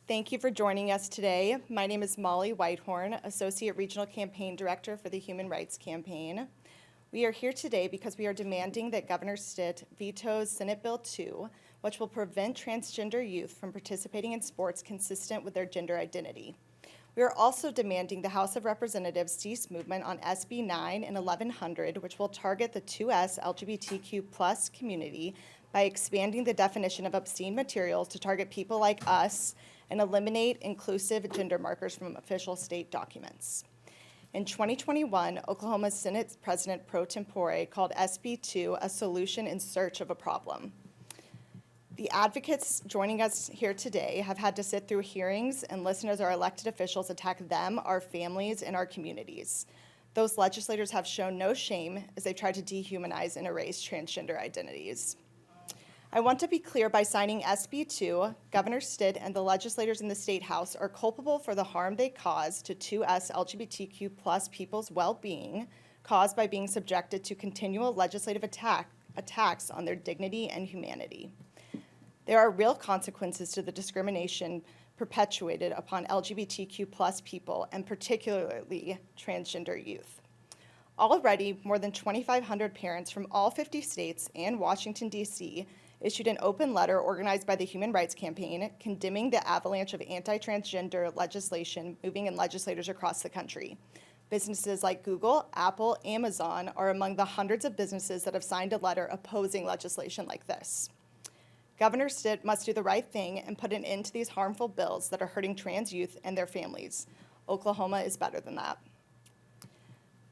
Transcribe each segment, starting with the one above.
Thank you for joining us today. My name is Molly Whitehorn, Associate Regional Campaign Director for the Human Rights Campaign. We are here today because we are demanding that Governor Stitt vetoes Senate Bill 2, which will prevent transgender youth from participating in sports consistent with their gender identity. We are also demanding the House of Representatives cease movement on SB 9 and 1100, which will target the 2S LGBTQ+ community by expanding the definition of obscene materials to target people like us and eliminate inclusive gender markers from official state documents. In 2021, Oklahoma's Senate President pro tempore called SB 2 a solution in search of a problem. The advocates joining us here today have had to sit through hearings and listen as our elected officials attack them, our families, and our communities. Those legislators have shown no shame as they try to dehumanize and erase transgender identities. I want to be clear, by signing SB 2, Governor Stitt and the legislators in the State House are culpable for the harm they cause to 2S LGBTQ+ people's well-being caused by being subjected to continual legislative attacks on their dignity and humanity. There are real consequences to the discrimination perpetuated upon LGBTQ+ people, and particularly transgender youth. Already, more than 2,500 parents from all 50 states and Washington, D.C., issued an open letter organized by the Human Rights Campaign condemning the avalanche of anti-transgender legislation moving in legislators across the country. Businesses like Google, Apple, Amazon are among the hundreds of businesses that have signed a letter opposing legislation like this. Governor Stitt must do the right thing and put an end to these harmful bills that are hurting trans youth and their families. Oklahoma is better than that.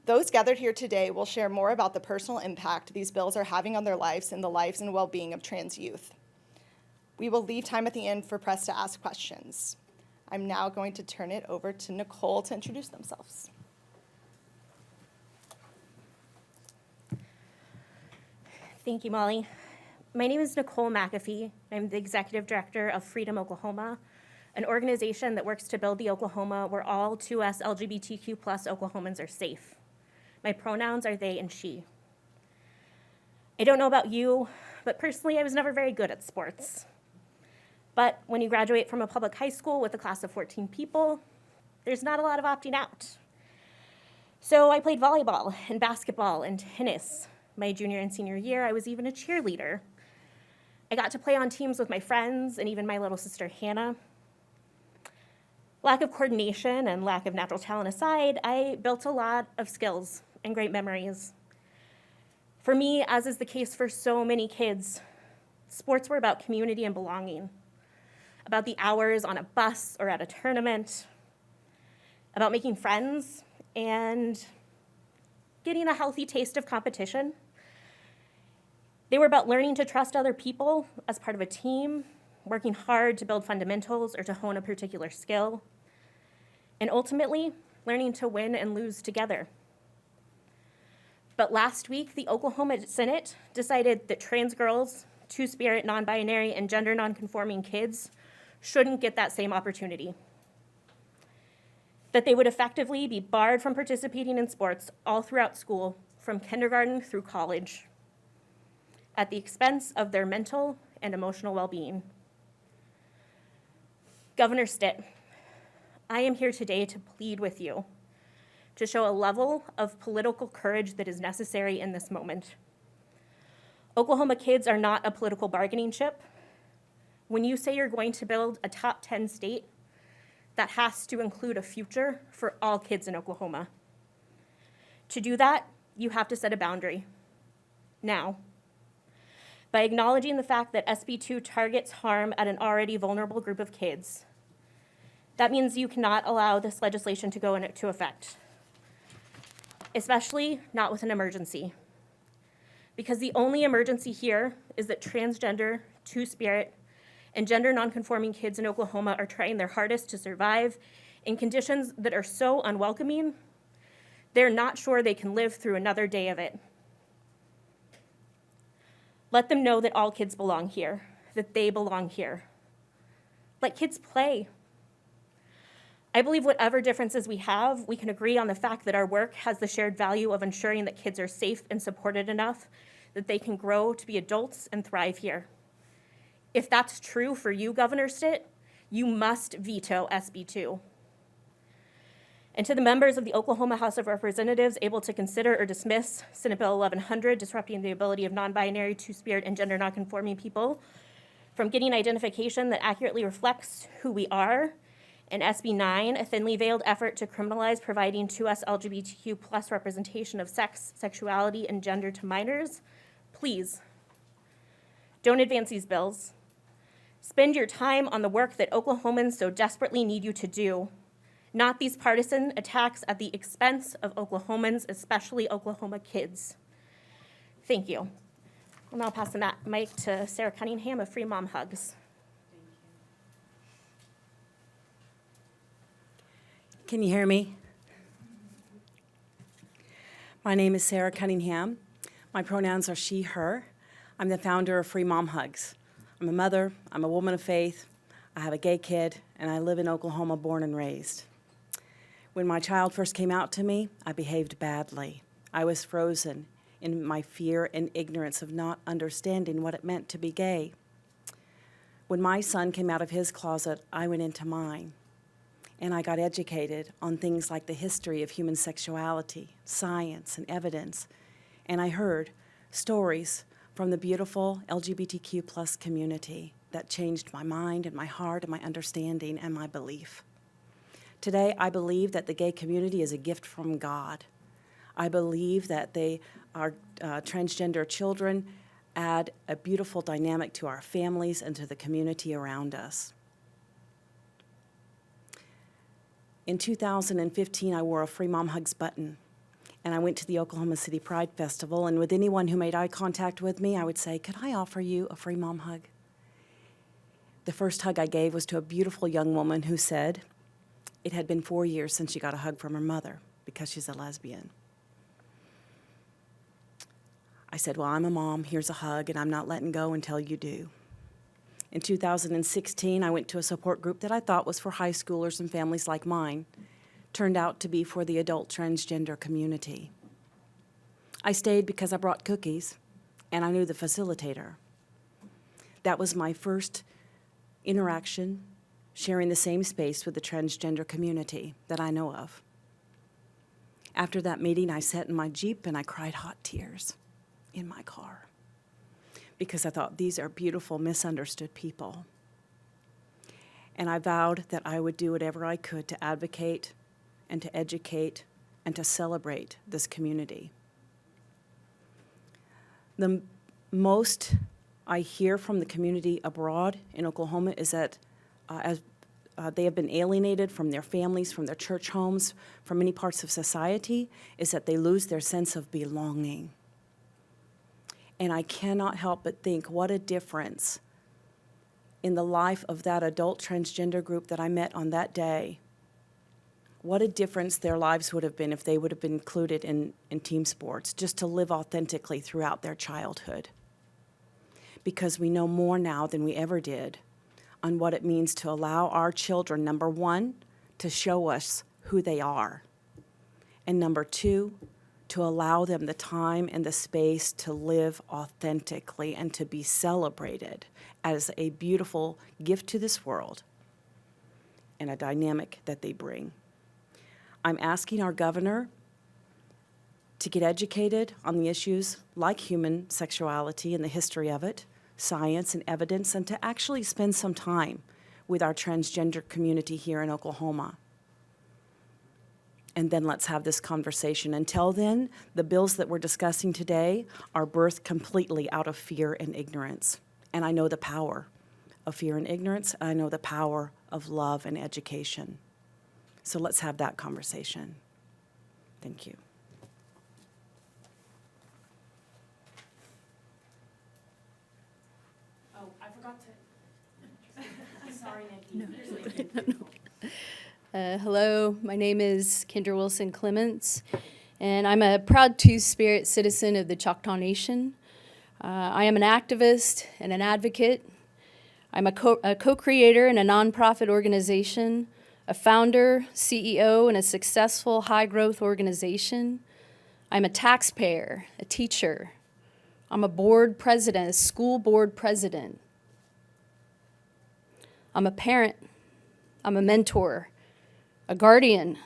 Those gathered here today will share more about the personal impact these bills are having on their lives and the lives and well-being of trans youth. We will leave time at the end for press to ask questions. I'm now going to turn it over to Nicole to introduce themselves. Thank you, Molly. My name is Nicole McAfee. I'm the Executive Director of Freedom Oklahoma, an organization that works to build the Oklahoma where all 2S LGBTQ+ Oklahomans are safe. My pronouns are they and she. I don't know about you, but personally I was never very good at sports. But when you graduate from a public high school with a class of 14 people, there's not a lot of opting out. So I played volleyball and basketball and tennis. My junior and senior year, I was even a cheerleader. I got to play on teams with my friends and even my little sister Hannah. Lack of coordination and lack of natural talent aside, I built a lot of skills and great memories. For me, as is the case for so many kids, sports were about community and belonging, about the hours on a bus or at a tournament, about making friends and getting a healthy taste of competition. They were about learning to trust other people as part of a team, working hard to build fundamentals or to hone a particular skill, and ultimately learning to win and lose together. But last week, the Oklahoma Senate decided that trans girls, two-spirit, non-binary, and gender non-conforming kids shouldn't get that same opportunity. That they would effectively be barred from participating in sports all throughout school, from kindergarten through college, at the expense of their mental and emotional well-being. Governor Stitt, I am here today to plead with you to show a level of political courage that is necessary in this moment. Oklahoma kids are not a political bargaining chip. When you say you're going to build a top 10 state, that has to include a future for all kids in Oklahoma. To do that, you have to set a boundary, now. By acknowledging the fact that SB 2 targets harm at an already vulnerable group of kids. That means you cannot allow this legislation to go into effect, especially not with an emergency. Because the only emergency here is that transgender, two-spirit, and gender nonconforming kids in Oklahoma are trying their hardest to survive in conditions that are so unwelcoming, they're not sure they can live through another day of it. Let them know that all kids belong here, that they belong here. Let kids play. I believe whatever differences we have, we can agree on the fact that our work has the shared value of ensuring that kids are safe and supported enough that they can grow to be adults and thrive here. If that's true for you, Governor Stitt, You must veto SB 2. And to the members of the Oklahoma House of Representatives able to consider or dismiss Senate Bill 1100, disrupting the ability of non-binary, two-spirit, and gender nonconforming people from getting identification that accurately reflects who we are, and SB 9, a thinly veiled effort to criminalize providing to us LGBTQ plus representation of sex, sexuality, and gender to minors, please don't advance these bills. Spend your time on the work that Oklahomans so desperately need you to do, not these partisan attacks at the expense of Oklahomans, especially Oklahoma kids. Thank you. I'll now pass the mic to Sarah Cunningham of Free Mom Hugs. Can you hear me? My name is Sarah Cunningham. My pronouns are she, her. I'm the founder of Free Mom Hugs. I'm a mother, I'm a woman of faith, I have a gay kid, and I live in Oklahoma, born and raised. When my child first came out to me, I behaved badly. I was frozen in my fear and ignorance of not understanding what it meant to be gay. When my son came out of his closet, I went into mine. And I got educated on things like the history of human sexuality, science, and evidence. And I heard stories from the beautiful LGBTQ plus community that changed my mind and my heart and my understanding and my belief. Today, I believe that the gay community is a gift from God. I believe that our transgender children add a beautiful dynamic to our families and to the community around us. In 2015, I wore a Free Mom Hugs button, and I went to the Oklahoma City Pride Festival, and with anyone who made eye contact with me, I would say, "Could I offer you a free mom hug?" The first hug I gave was to a beautiful young woman who said it had been 4 years since she got a hug from her mother because she's a lesbian. I said, "Well, I'm a mom, here's a hug, and I'm not letting go until you do." In 2016, I went to a support group that I thought was for high schoolers and families like mine. Turned out to be for the adult transgender community. I stayed because I brought cookies, and I knew the facilitator. That was my first interaction, sharing the same space with the transgender community that I know of. After that meeting, I sat in my Jeep and I cried hot tears in my car, because I thought, these are beautiful, misunderstood people. And I vowed that I would do whatever I could to advocate and to educate and to celebrate this community. The most I hear from the community abroad in Oklahoma is that they have been alienated from their families, from their church homes, from many parts of society, is that they lose their sense of belonging. And I cannot help but think what a difference in the life of that adult transgender group that I met on that day. What a difference their lives would have been if they would have been included in team sports, just to live authentically throughout their childhood. Because we know more now than we ever did on what it means to allow our children, number one, to show us who they are, and number two, to allow them the time and the space to live authentically and to be celebrated as a beautiful gift to this world and a dynamic that they bring. I'm asking our governor to get educated on the issues like human sexuality and the history of it, science and evidence, and to actually spend some time with our transgender community here in Oklahoma. And then let's have this conversation. Until then, the bills that we're discussing today are birthed completely out of fear and ignorance. And I know the power of fear and ignorance. I know the power of love and education. So let's have that conversation. Thank you. Oh, I forgot to. Sorry, Nikki. Hello, my name is Kendra WilsonClements, and I'm a proud Two-Spirit citizen of the Choctaw Nation. I am an activist and an advocate. I'm a co-creator in a nonprofit organization, a founder, CEO, in a successful high-growth organization. I'm a taxpayer, a teacher. I'm a board president, a school board president. I'm a parent I'm a mentor, a guardian.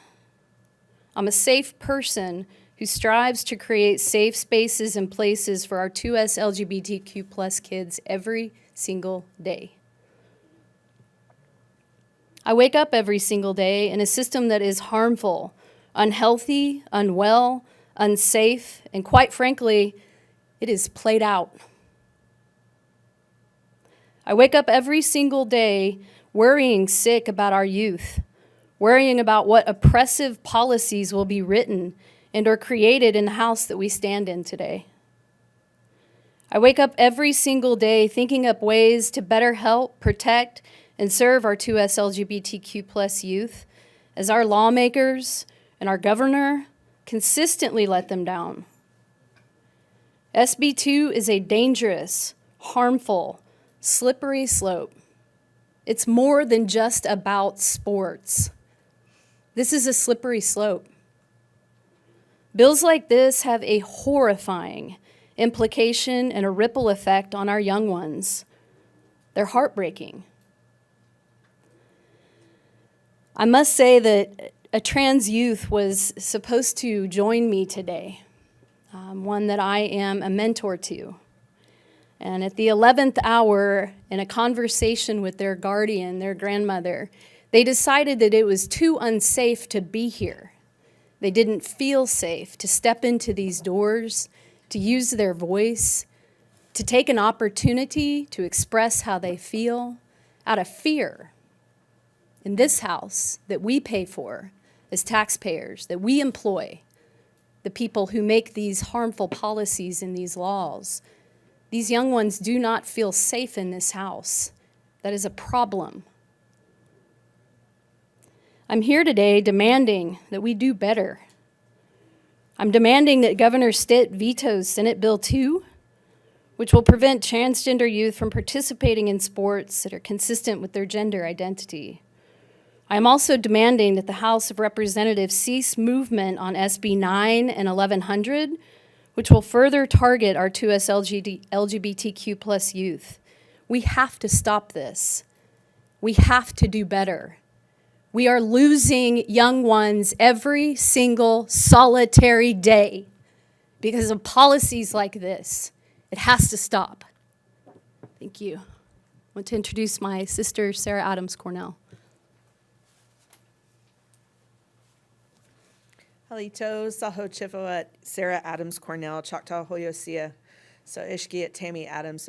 I'm a safe person who strives to create safe spaces and places for our 2S LGBTQ plus kids every single day. I wake up every single day in a system that is harmful, unhealthy, unwell, unsafe, and quite frankly, it is played out. I wake up every single day worrying sick about our youth, worrying about what oppressive policies will be written and or created in the house that we stand in today. I wake up every single day thinking up ways to better help, protect, and serve our 2S LGBTQ plus youth as our lawmakers and our governor consistently let them down. SB 2 is a dangerous, harmful, slippery slope. It's more than just about sports. This is a slippery slope. Bills like this have a horrifying implication and a ripple effect on our young ones. They're heartbreaking. I must say that a trans youth was supposed to join me today, one that I am a mentor to. And at the 11th hour, in a conversation with their guardian, their grandmother, they decided that it was too unsafe to be here. They didn't feel safe to step into these doors, to use their voice, to take an opportunity to express how they feel out of fear. In this house that we pay for as taxpayers, that we employ, the people who make these harmful policies and these laws, these young ones do not feel safe in this house. That is a problem. I'm here today demanding that we do better. I'm demanding that Governor Stitt vetoes Senate Bill 2, which will prevent transgender youth from participating in sports that are consistent with their gender identity. I am also demanding that the House of Representatives cease movement on SB 9 and 1100, which will further target our 2S LGBTQ plus youth. We have to stop this. We have to do better. We are losing young ones every single solitary day because of policies like this. It has to stop. Thank you. I want to introduce my sister, Sarah AdamsCornell. Halito, Saho Chifoat, Sarah AdamsCornell, Choctaw Hoyosia, so Ishkiat Tammy Adams,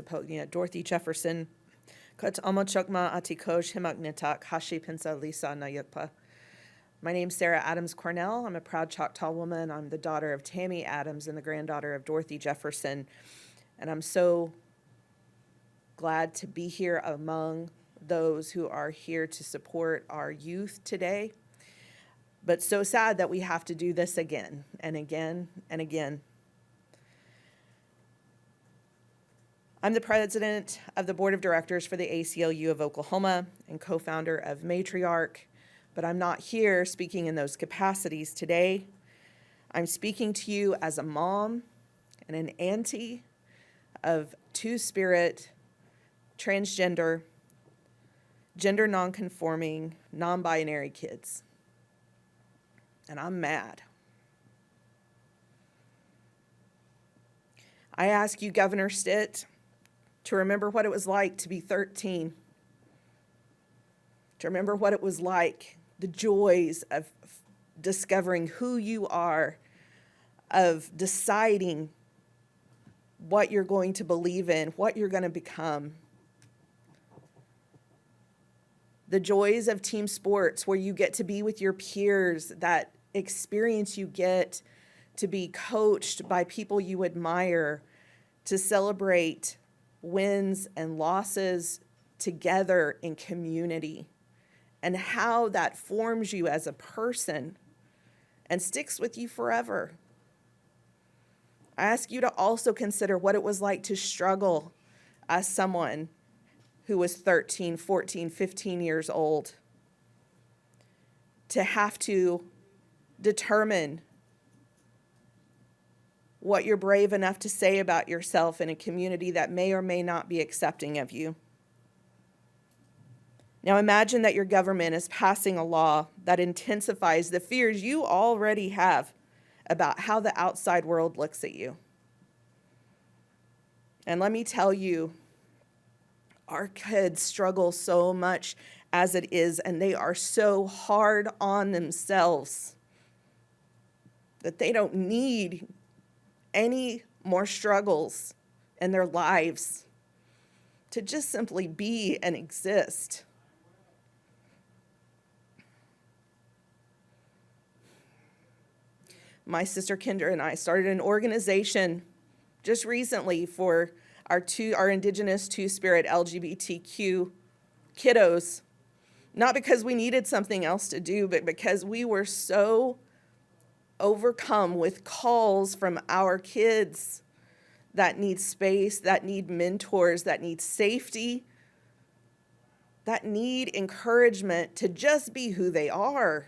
Dorothy Jefferson, Kot Omo Chokma Atikosh Himagnitak, Hashi Pinsa Lisa Nayukpa. My name's Sarah AdamsCornell. I'm a proud Choctaw woman. I'm the daughter of Tammy Adams and the granddaughter of Dorothy Jefferson. And I'm so glad to be here among those who are here to support our youth today. But so sad that we have to do this again and again and again. I'm the president of the board of directors for the ACLU of Oklahoma and co-founder of Matriarch, but I'm not here speaking in those capacities today. I'm speaking to you as a mom and an auntie of two-spirit, transgender, gender nonconforming, non-binary kids. And I'm mad. I ask you, Governor Stitt, to remember what it was like to be 13, to remember what it was like, the joys of discovering who you are, of deciding what you're going to believe in, what you're going to become. The joys of team sports where you get to be with your peers, that experience you get to be coached by people you admire, to celebrate wins and losses together in community, and how that forms you as a person and sticks with you forever. I ask you to also consider what it was like to struggle as someone who was 13, 14, 15 years old, to have to determine what you're brave enough to say about yourself in a community that may or may not be accepting of you. Now imagine that your government is passing a law that intensifies the fears you already have about how the outside world looks at you. And let me tell you, our kids struggle so much as it is, and they are so hard on themselves that they don't need any more struggles in their lives to just simply be and exist. My sister Kendra and I started an organization just recently for our indigenous two-spirit LGBTQ kiddos, not because we needed something else to do, but because we were so overcome with calls from our kids that need space, that need mentors, that need safety, that need encouragement to just be who they are.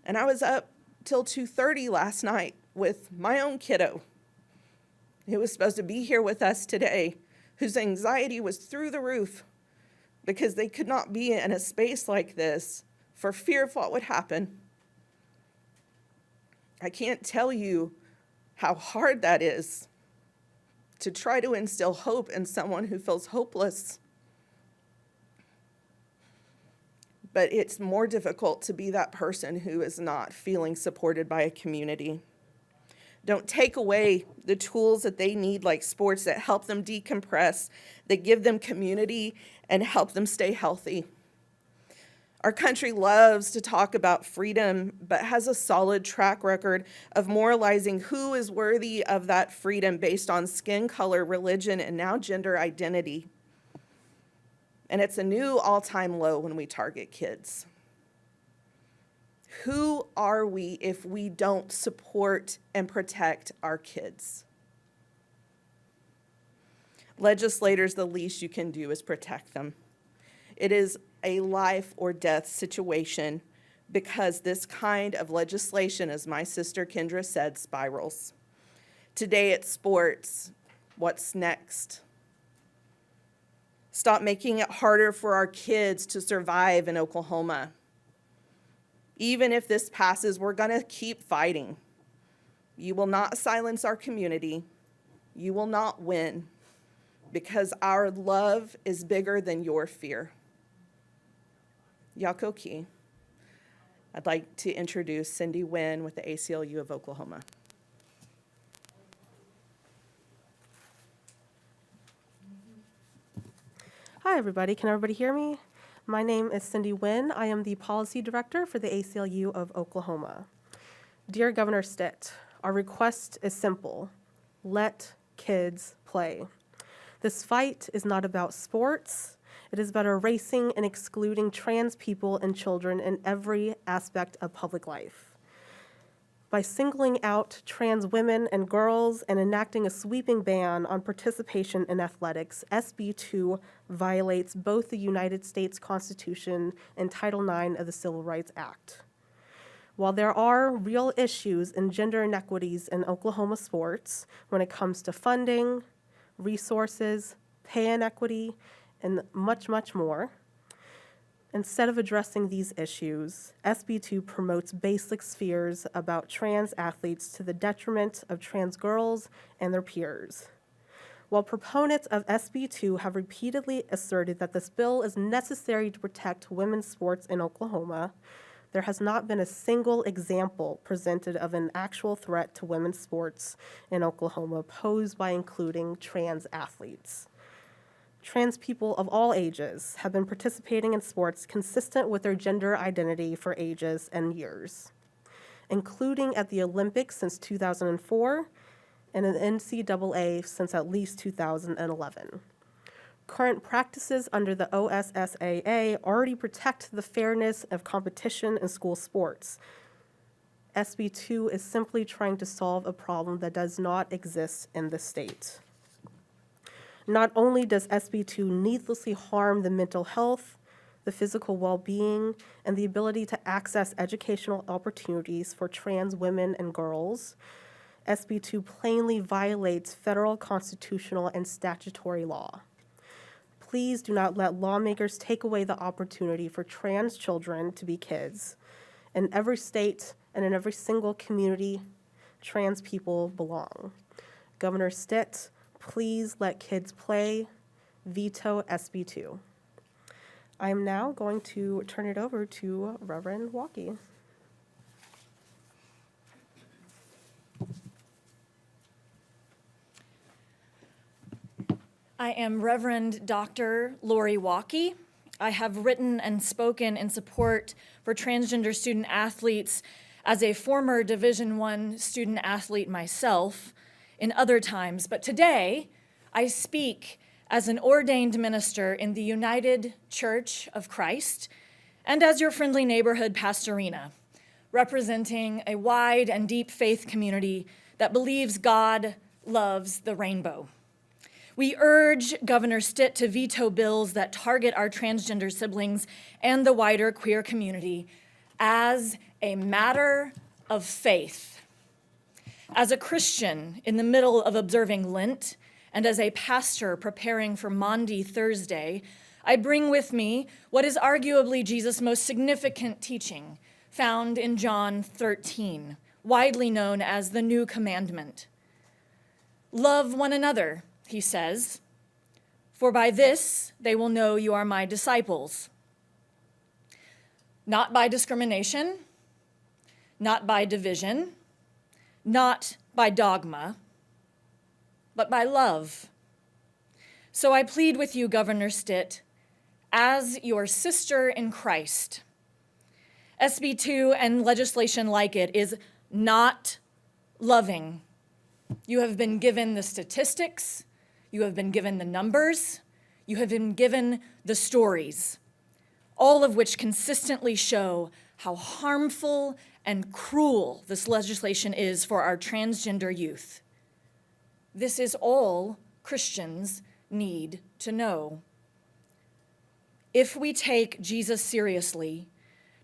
And I was up till 2:30 last night with my own kiddo, who was supposed to be here with us today, whose anxiety was through the roof because they could not be in a space like this for fear of what would happen. I can't tell you how hard that is to try to instill hope in someone who feels hopeless. But it's more difficult to be that person who is not feeling supported by a community. Don't take away the tools that they need, like sports, that help them decompress, that give them community and help them stay healthy. Our country loves to talk about freedom, but has a solid track record of moralizing who is worthy of that freedom based on skin color, religion, and now gender identity. And it's a new all-time low when we target kids. Who are we if we don't support and protect our kids? Legislators, the least you can do is protect them. It is a life or death situation because this kind of legislation, as my sister Kendra said, spirals. Today it's sports. What's next? Stop making it harder for our kids to survive in Oklahoma. Even if this passes, we're going to keep fighting. You will not silence our community. You will not win because our love is bigger than your fear. Yakoki. I'd like to introduce Cindy Nguyen with the ACLU of Oklahoma. Hi, everybody. Can everybody hear me? My name is Cindy Nguyen. I am the Policy Director for the ACLU of Oklahoma. Dear Governor Stitt, our request is simple. Let kids play. This fight is not about sports. It is about erasing and excluding trans people and children in every aspect of public life. By singling out trans women and girls and enacting a sweeping ban on participation in athletics, SB 2 violates both the United States Constitution and Title IX of the Civil Rights Act. While there are real issues and gender inequities in Oklahoma sports when it comes to funding, resources, pay inequity, and much, much more, instead of addressing these issues, SB 2 promotes basic fears about trans athletes to the detriment of trans girls and their peers. While proponents of SB 2 have repeatedly asserted that this bill is necessary to protect women's sports in Oklahoma, there has not been a single example presented of an actual threat to women's sports in Oklahoma posed by including trans athletes. Trans people of all ages have been participating in sports consistent with their gender identity for ages and years, including at the Olympics since 2004 and in the NCAA since at least 2011. Current practices under the OSSAA already protect the fairness of competition in school sports. SB 2 is simply trying to solve a problem that does not exist in the state. Not only does SB 2 needlessly harm the mental health, the physical well-being, and the ability to access educational opportunities for trans women and girls, SB 2 plainly violates federal constitutional and statutory law. Please do not let lawmakers take away the opportunity for trans children to be kids. In every state and in every single community, trans people belong. Governor Stitt, please let kids play. Veto SB 2. I am now going to turn it over to Reverend Walke. I am Reverend Dr. Laurie Walke. I have written and spoken in support for transgender student athletes as a former Division I student athlete myself in other times, but today I speak as an ordained minister in the United Church of Christ and as your friendly neighborhood pastorina, representing a wide and deep faith community that believes God loves the rainbow. We urge Governor Stitt to veto bills that target our transgender siblings and the wider queer community as a matter of faith. As a Christian in the middle of observing Lent, and as a pastor preparing for Maundy Thursday, I bring with me what is arguably Jesus' most significant teaching, found in John 13, widely known as the New Commandment. Love one another, he says, for by this they will know you are my disciples. Not by discrimination, not by division, not by dogma, but by love. So I plead with you, Governor Stitt, as your sister in Christ. SB 2 and legislation like it is not loving. You have been given the statistics, you have been given the numbers, you have been given the stories, all of which consistently show how harmful and cruel this legislation is for our transgender youth. This is all Christians need to know. If we take Jesus seriously,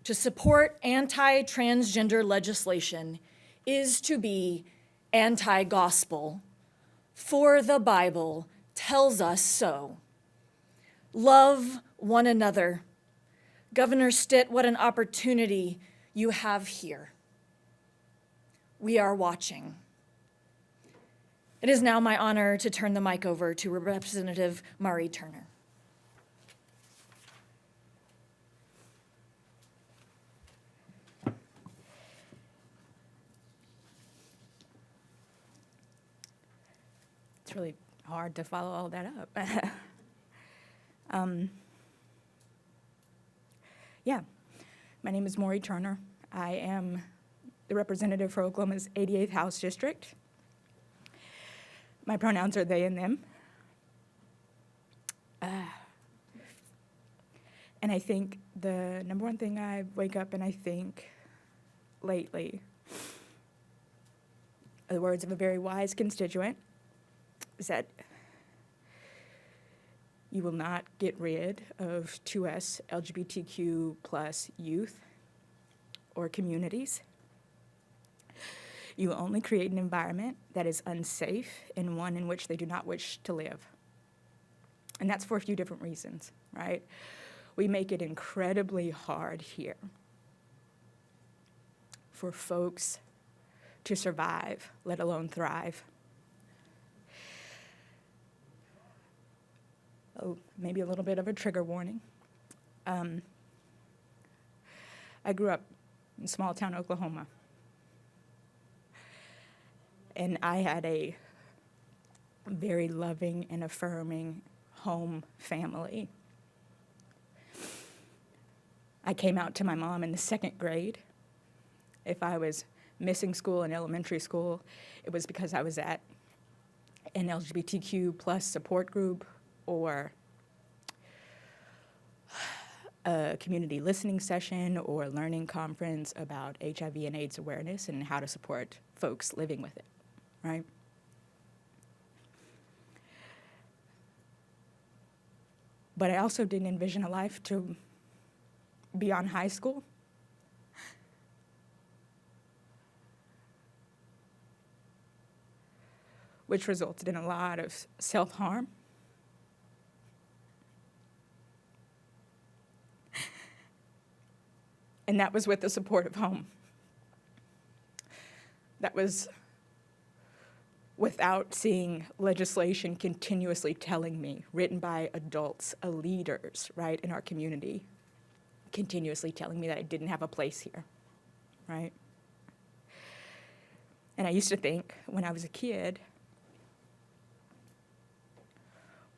to support anti-transgender legislation is to be anti-gospel, for the Bible tells us so. Love one another. Governor Stitt, what an opportunity you have here. We are watching. It is now my honor to turn the mic over to Representative Murray Turner. It's really hard to follow all that up. Yeah, my name is Maury Turner. I am the representative for Oklahoma's 88th House District. My pronouns are they and them. And I think the number one thing I wake up and I think lately are the words of a very wise constituent, is that you will not get rid of 2S LGBTQ plus youth or communities. You will only create an environment that is unsafe and one in which they do not wish to live. And that's for a few different reasons, right? We make it incredibly hard here for folks to survive, let alone thrive. Oh, maybe a little bit of a trigger warning. I grew up in small town Oklahoma. And I had a very loving and affirming home family. I came out to my mom in the 2nd grade. If I was missing school in elementary school, it was because I was at an LGBTQ plus support group or a community listening session or learning conference about HIV and AIDS awareness and how to support folks living with it, right? But I also didn't envision a life to beyond high school. which resulted in a lot of self-harm. And that was with the supportive home. That was without seeing legislation continuously telling me, written by adults, leaders, right, in our community, continuously telling me that I didn't have a place here, right? And I used to think, when I was a kid,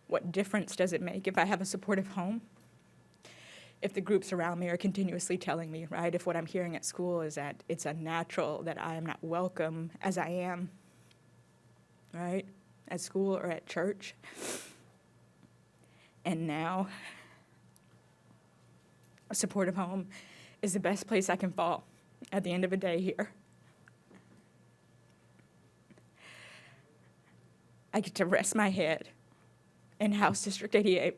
what difference does it make if I have a supportive home? If the groups around me are continuously telling me, right, if what I'm hearing at school is that it's unnatural, that I am not welcome as I am, right, at school or at church. And now, a supportive home is the best place I can fall at the end of a day here. I get to rest my head in House District 88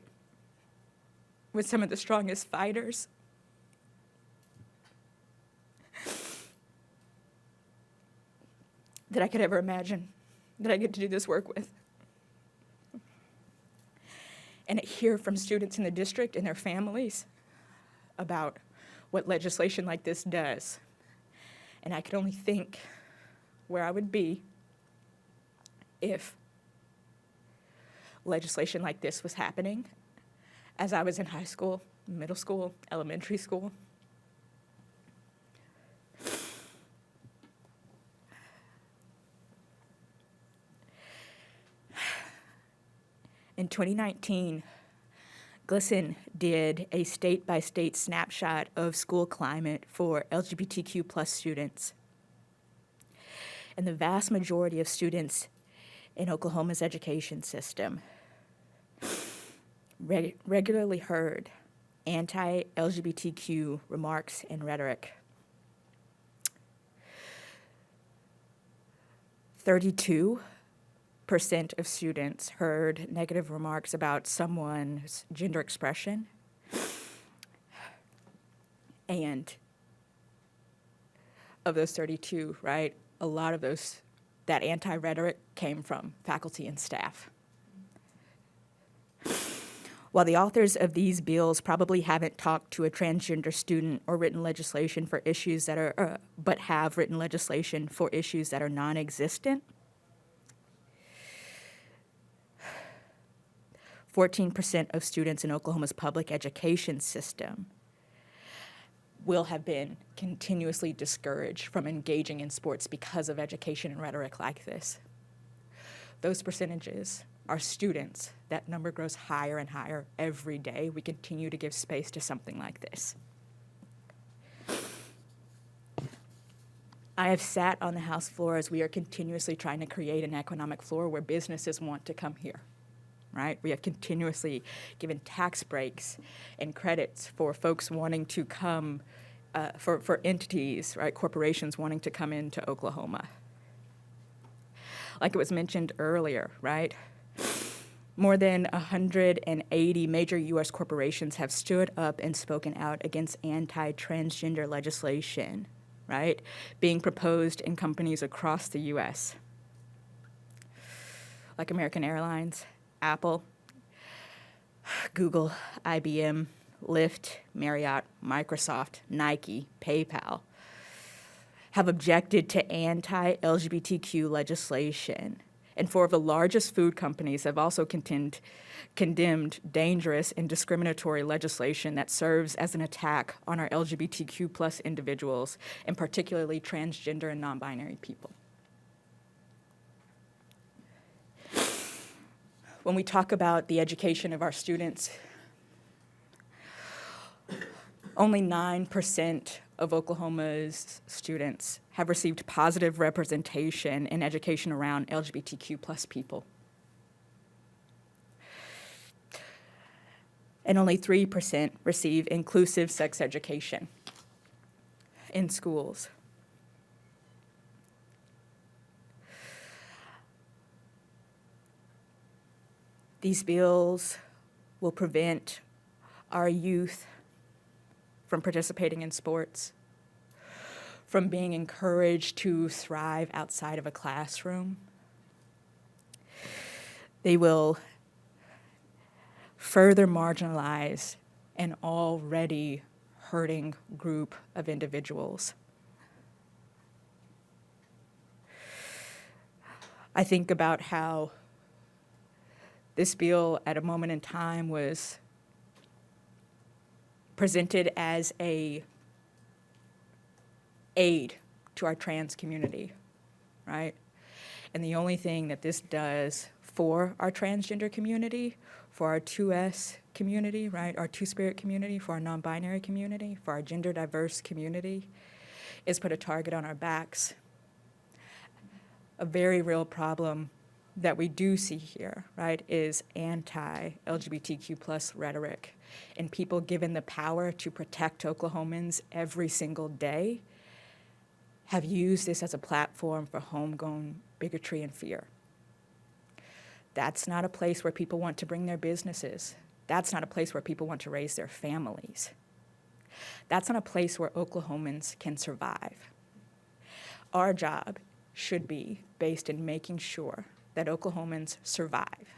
with some of the strongest fighters that I could ever imagine that I get to do this work with. And hear from students in the district and their families about what legislation like this does. And I could only think where I would be if legislation like this was happening as I was in high school, middle school, elementary school. In 2019, GLSEN did a state-by-state snapshot of school climate for LGBTQ plus students. And the vast majority of students in Oklahoma's education system regularly heard anti-LGBTQ remarks and rhetoric. 32% of students heard negative remarks about someone's gender expression. And of those 32, right, a lot of that anti-rhetoric came from faculty and staff. While the authors of these bills probably haven't talked to a transgender student or written legislation for issues that are, but have written legislation for issues that are non-existent, 14% of students in Oklahoma's public education system will have been continuously discouraged from engaging in sports because of education and rhetoric like this. Those percentages are students. That number grows higher and higher every day. We continue to give space to something like this. I have sat on the House floor as we are continuously trying to create an economic floor where businesses want to come here, right? We have continuously given tax breaks and credits for folks wanting to come, for entities, right, corporations wanting to come into Oklahoma. Like it was mentioned earlier, right? More than 180 major U.S. corporations have stood up and spoken out against anti-transgender legislation, right, being proposed in companies across the U.S. Like American Airlines, Apple, Google, IBM, Lyft, Marriott, Microsoft, Nike, PayPal have objected to anti-LGBTQ legislation. And four of the largest food companies have also condemned dangerous and discriminatory legislation that serves as an attack on our LGBTQ plus individuals, and particularly transgender and non-binary people. When we talk about the education of our students, only 9% of Oklahoma's students have received positive representation in education around LGBTQ plus people. And only 3% receive inclusive sex education in schools. These bills will prevent our youth from participating in sports, from being encouraged to thrive outside of a classroom, they will further marginalize an already hurting group of individuals. I think about how this bill at a moment in time was presented as a aid to our trans community, right? And the only thing that this does for our transgender community, for our 2S community, right, our two-spirit community, for our non-binary community, for our gender diverse community, is put a target on our backs. A very real problem that we do see here, right, is anti-LGBTQ plus rhetoric, and people given the power to protect Oklahomans every single day have used this as a platform for homegrown bigotry and fear. That's not a place where people want to bring their businesses. That's not a place where people want to raise their families. That's not a place where Oklahomans can survive. Our job should be based in making sure that Oklahomans survive,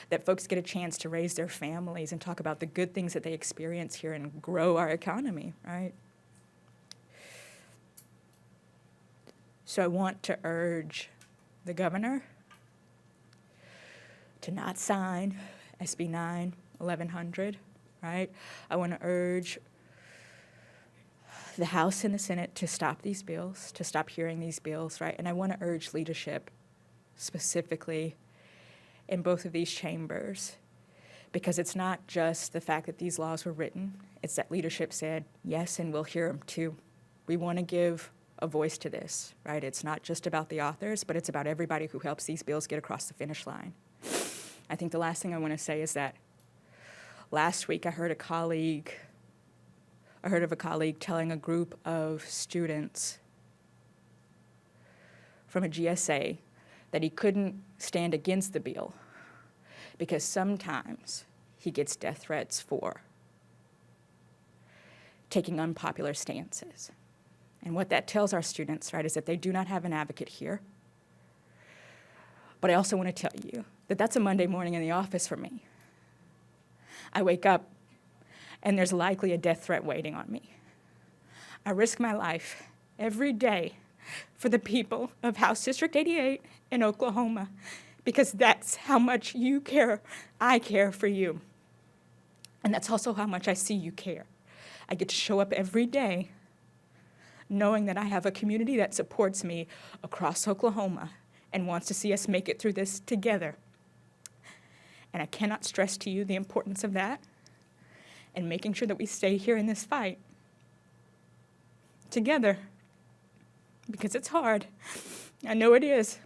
that folks get a chance to raise their families and talk about the good things that they experience here and grow our economy, right? So I want to urge the governor to not sign SB 9, 1100, right? I want to urge the House and the Senate to stop these bills, to stop hearing these bills, right? And I want to urge leadership specifically in both of these chambers, because it's not just the fact that these laws were written, it's that leadership said, yes, and we'll hear them too. We want to give a voice to this, right? It's not just about the authors, but it's about everybody who helps these bills get across the finish line. I think the last thing I want to say is that last week I heard of a colleague telling a group of students from a GSA that he couldn't stand against the bill because sometimes he gets death threats for taking unpopular stances. And what that tells our students, right, is that they do not have an advocate here. But I also want to tell you that that's a Monday morning in the office for me. I wake up and there's likely a death threat waiting on me. I risk my life every day for the people of House District 88 in Oklahoma, because that's how much you care. I care for you. And that's also how much I see you care. I get to show up every day knowing that I have a community that supports me across Oklahoma and wants to see us make it through this together. And I cannot stress to you the importance of that and making sure that we stay here in this fight together, because it's hard. I know it is.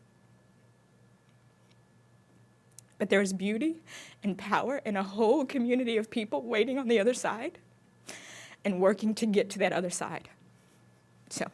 But there is beauty and power in a whole community of people waiting on the other side and working to get to that other side. So